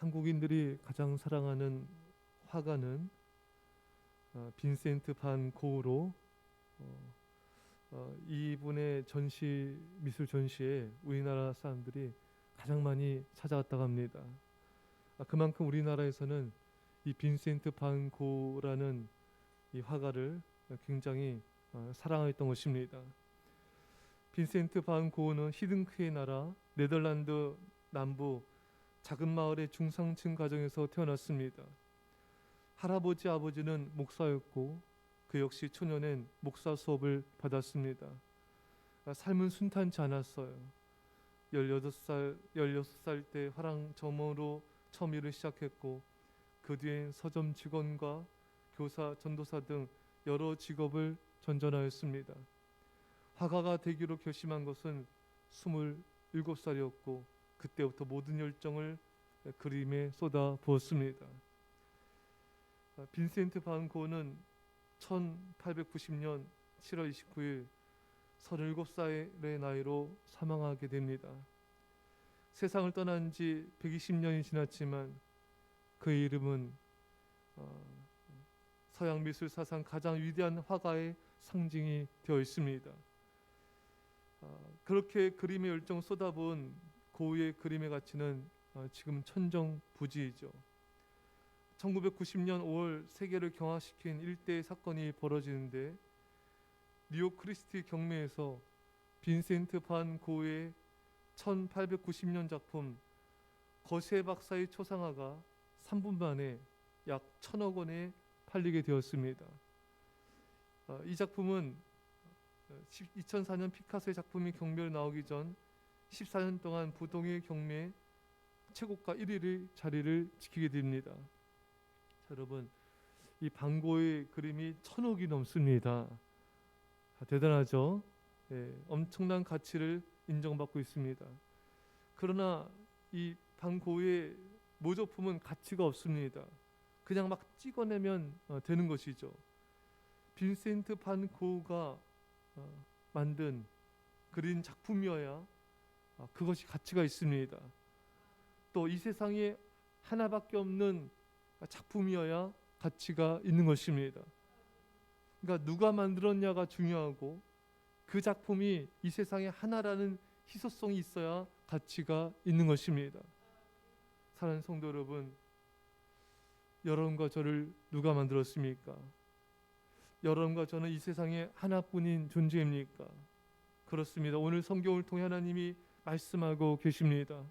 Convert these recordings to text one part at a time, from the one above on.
한국인들이 가장 사랑하는 화가는 빈센트 반 고흐로 이분의 미술 전시에 우리나라 사람들이 가장 많이 찾아왔다고 합니다. 그만큼 우리나라에서는 이 빈센트 반 고흐라는 이 화가를 굉장히 사랑했던 것입니다. 빈센트 반 고흐는 히든크의 나라 네덜란드 남부 작은 마을의 중상층 가정에서 태어났습니다. 할아버지 아버지는 목사였고 그 역시 초년엔 목사 수업을 받았습니다. 삶은 순탄치 않았어요. 16살 때 화랑 점으로 처음 일을 시작했고 그 뒤엔 서점 직원과 교사, 전도사 등 여러 직업을 전전하였습니다. 화가가 되기로 결심한 것은 27살이었고 그때부터 모든 열정을 그림에 쏟아 부었습니다. 빈센트 반 고흐는 1890년 7월 29일 37살의 나이로 사망하게 됩니다. 세상을 떠난 지 120년이 지났지만 그의 이름은 서양 미술 사상 가장 위대한 화가의 상징이 되어 있습니다. 그렇게 그림에 열정 쏟아부은 고흐의 그림의 가치는 지금 천정부지이죠. 1990년 5월 세계를 경악시킨 일대의 사건이 벌어지는데 뉴욕 크리스티 경매에서 빈센트 반 고흐의 1890년 작품 거세 박사의 초상화가 3분 만에 약 1,000억 원에 팔리게 되었습니다. 이 작품은 2004년 피카소의 작품이 경매로 나오기 전 14년 동안 부동의 경매 최고가 1위의 자리를 지키게 됩니다. 자, 여러분, 이 반 고흐의 그림이 1,000억이 넘습니다. 대단하죠? 예, 엄청난 가치를 인정받고 있습니다. 그러나 이 반 고흐의 모조품은 가치가 없습니다. 그냥 막 찍어내면 되는 것이죠. 빈센트 반 고흐가 만든 그린 작품이어야 그것이 가치가 있습니다. 또 이 세상에 하나밖에 없는 작품이어야 가치가 있는 것입니다. 그러니까 누가 만들었냐가 중요하고 그 작품이 이 세상에 하나라는 희소성이 있어야 가치가 있는 것입니다. 사랑하는 성도 여러분, 여러분과 저를 누가 만들었습니까? 여러분과 저는 이 세상에 하나뿐인 존재입니까? 그렇습니다. 오늘 성경을 통해 하나님이 말씀하고 계십니다.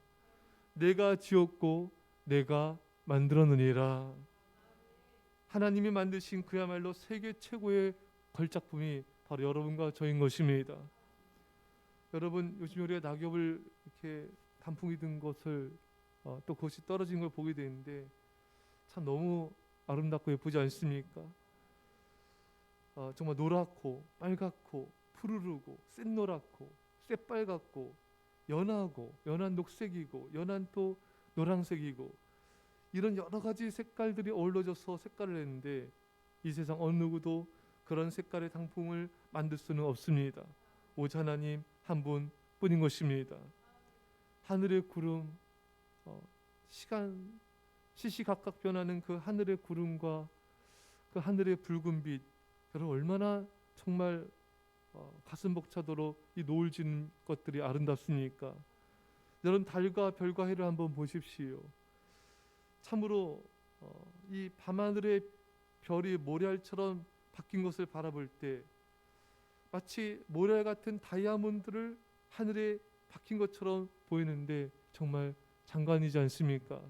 내가 지었고 내가 만들었느니라. 하나님이 만드신 그야말로 세계 최고의 걸작품이 바로 여러분과 저인 것입니다. 여러분, 요즘 우리가 낙엽을 이렇게 단풍이 든 것을 또 그것이 떨어진 걸 보게 되는데 참 너무 아름답고 예쁘지 않습니까? 정말 노랗고 빨갛고 푸르르고 샛노랗고 새빨갛고 연하고 연한 녹색이고 연한 또 노란색이고 이런 여러 가지 색깔들이 어우러져서 색깔을 냈는데 이 세상 어느 누구도 그런 색깔의 단풍을 만들 수는 없습니다. 오직 하나님 한 분뿐인 것입니다. 하늘의 구름, 시간 시시각각 변하는 그 하늘의 구름과 그 하늘의 붉은 빛, 여러분 얼마나 정말 가슴 벅차도록 이 노을 지는 것들이 아름답습니까? 여러분 달과 별과 해를 한번 보십시오. 참으로 이 밤하늘의 별이 모래알처럼 바뀐 것을 바라볼 때 마치 모래알 같은 다이아몬드를 하늘에 박힌 것처럼 보이는데 정말 장관이지 않습니까?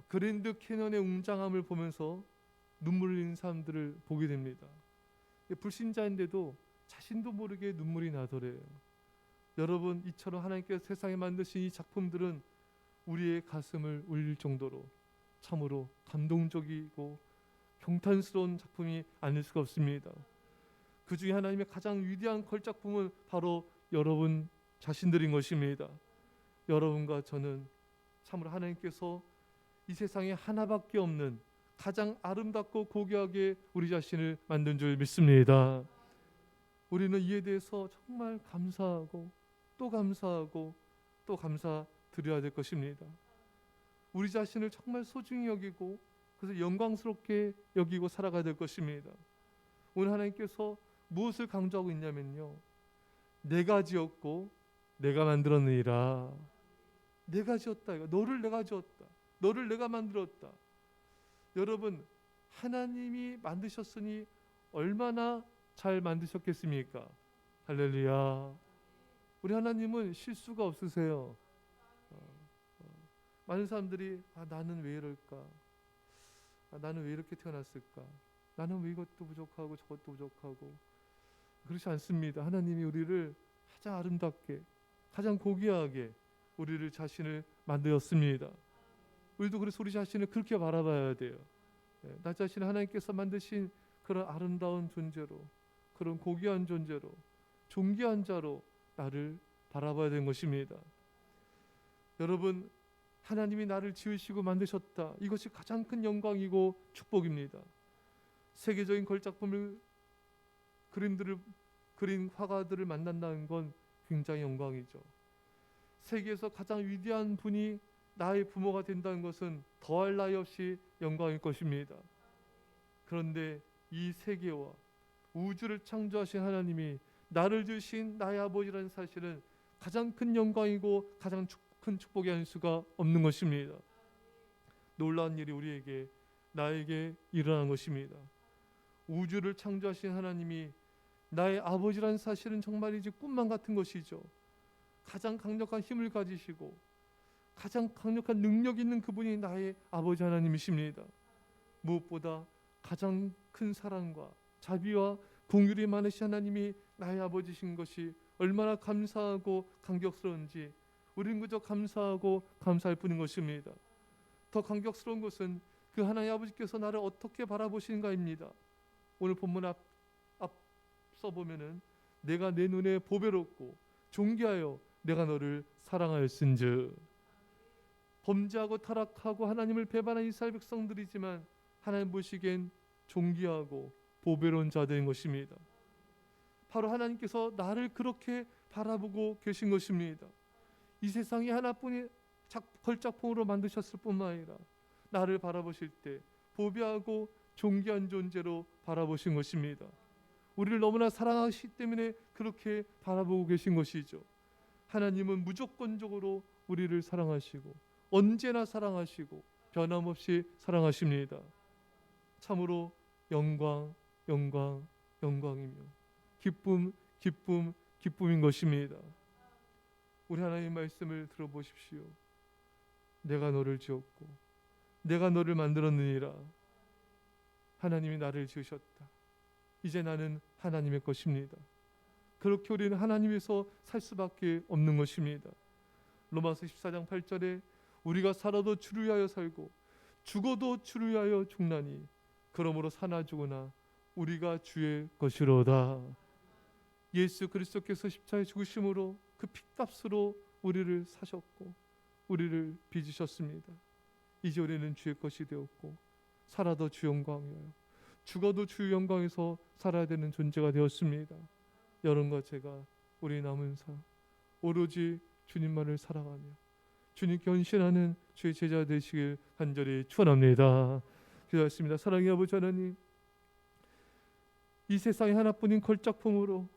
그랜드 캐년의 웅장함을 보면서 눈물 흘리는 사람들을 보게 됩니다. 불신자인데도 자신도 모르게 눈물이 나더래요. 여러분, 이처럼 하나님께서 세상에 만드신 이 작품들은 우리의 가슴을 울릴 정도로 참으로 감동적이고 경탄스러운 작품이 아닐 수가 없습니다. 그 중에 하나님의 가장 위대한 걸작품은 바로 여러분 자신들인 것입니다. 여러분과 저는 참으로 하나님께서 이 세상에 하나밖에 없는 가장 아름답고 고귀하게 우리 자신을 만든 줄 믿습니다. 우리는 이에 대해서 정말 감사하고 또 감사하고 또 감사드려야 될 것입니다. 우리 자신을 정말 소중히 여기고 그래서 영광스럽게 여기고 살아가야 될 것입니다. 오늘 하나님께서 무엇을 강조하고 있냐면요, 내가 지었고 내가 만들었느니라. 내가 지었다. 너를 내가 지었다. 너를 내가 만들었다. 여러분, 하나님이 만드셨으니 얼마나 잘 만드셨겠습니까? 할렐루야. 우리 하나님은 실수가 없으세요. 많은 사람들이 나는 왜 이럴까? 나는 왜 이렇게 태어났을까? 나는 왜 이것도 부족하고 저것도 부족하고. 그렇지 않습니다. 하나님이 우리를 가장 아름답게, 가장 고귀하게 우리를 자신을 만들었습니다. 우리도 그래서 우리 자신을 그렇게 바라봐야 돼요. 나 자신을 하나님께서 만드신 그런 아름다운 존재로, 그런 고귀한 존재로, 존귀한 자로 나를 바라봐야 되는 것입니다. 여러분, 하나님이 나를 지으시고 만드셨다. 이것이 가장 큰 영광이고 축복입니다. 세계적인 걸작품을 그린 화가들을 만난다는 건 굉장히 영광이죠. 세계에서 가장 위대한 분이 나의 부모가 된다는 것은 더할 나위 없이 영광일 것입니다. 그런데 이 세계와 우주를 창조하신 하나님이 나를 주신 나의 아버지라는 사실은 가장 큰 영광이고 가장 큰 축복이 아닐 수가 없는 것입니다. 놀라운 일이 우리에게, 나에게 일어난 것입니다. 우주를 창조하신 하나님이 나의 아버지라는 사실은 정말이지 꿈만 같은 것이죠. 가장 강력한 힘을 가지시고 가장 강력한 능력 있는 그분이 나의 아버지 하나님이십니다. 무엇보다 가장 큰 사랑과 자비와 긍휼이 많으신 하나님이 나의 아버지신 것이 얼마나 감사하고 감격스러운지 우리는 그저 감사하고 감사할 뿐인 것입니다. 더 감격스러운 것은 그 하나님 아버지께서 나를 어떻게 바라보시는가입니다. 오늘 본문 앞서 보면은 내가 내 눈에 보배롭고 존귀하여 내가 너를 사랑하였은즉. 범죄하고 타락하고 하나님을 배반한 이스라엘 백성들이지만 하나님 보시기엔 존귀하고 보배로운 자들인 것입니다. 바로 하나님께서 나를 그렇게 바라보고 계신 것입니다. 이 세상에 하나뿐인 걸작품으로 만드셨을 뿐만 아니라 나를 바라보실 때 보배하고 존귀한 존재로 바라보신 것입니다. 우리를 너무나 사랑하시기 때문에 그렇게 바라보고 계신 것이죠. 하나님은 무조건적으로 우리를 사랑하시고 언제나 사랑하시고 변함없이 사랑하십니다. 참으로 영광, 영광, 영광이며 기쁨, 기쁨, 기쁨인 것입니다. 우리 하나님의 말씀을 들어보십시오. 내가 너를 지었고 내가 너를 만들었느니라. 하나님이 나를 지으셨다. 이제 나는 하나님의 것입니다. 그렇게 우리는 하나님에서 살 수밖에 없는 것입니다. 로마서 14장 8절에 우리가 살아도 주를 위하여 살고 죽어도 주를 위하여 죽나니 그러므로 사나 죽으나 우리가 주의 것이로다. 예수 그리스도께서 십자가에 죽으심으로 그 피값으로 우리를 사셨고 우리를 빚으셨습니다. 이제 우리는 주의 것이 되었고 살아도 주 영광이요 죽어도 주 영광에서 살아야 되는 존재가 되었습니다. 여러분과 제가 우리 남은 삶 오로지 주님만을 사랑하며 주님께 헌신하는 주의 제자 되시길 간절히 축원합니다. 기도하겠습니다. 사랑의 아버지 하나님, 이 세상에 하나뿐인 걸작품으로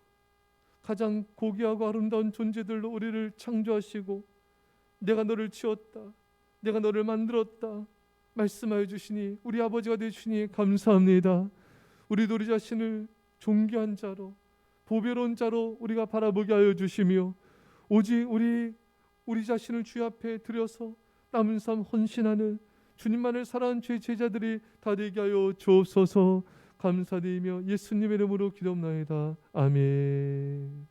가장 고귀하고 아름다운 존재들로 우리를 창조하시고 내가 너를 지었다, 내가 너를 만들었다 말씀하여 주시니 우리 아버지가 되시니 감사합니다. 우리도 우리 자신을 존귀한 자로 보배로운 자로 우리가 바라보게 하여 주시며 오직 우리 자신을 주 앞에 드려서 남은 삶 헌신하는 주님만을 사랑하는 주의 제자들이 다 되게 하여 주옵소서. 감사드리며 예수님의 이름으로 기도합나이다. 아멘.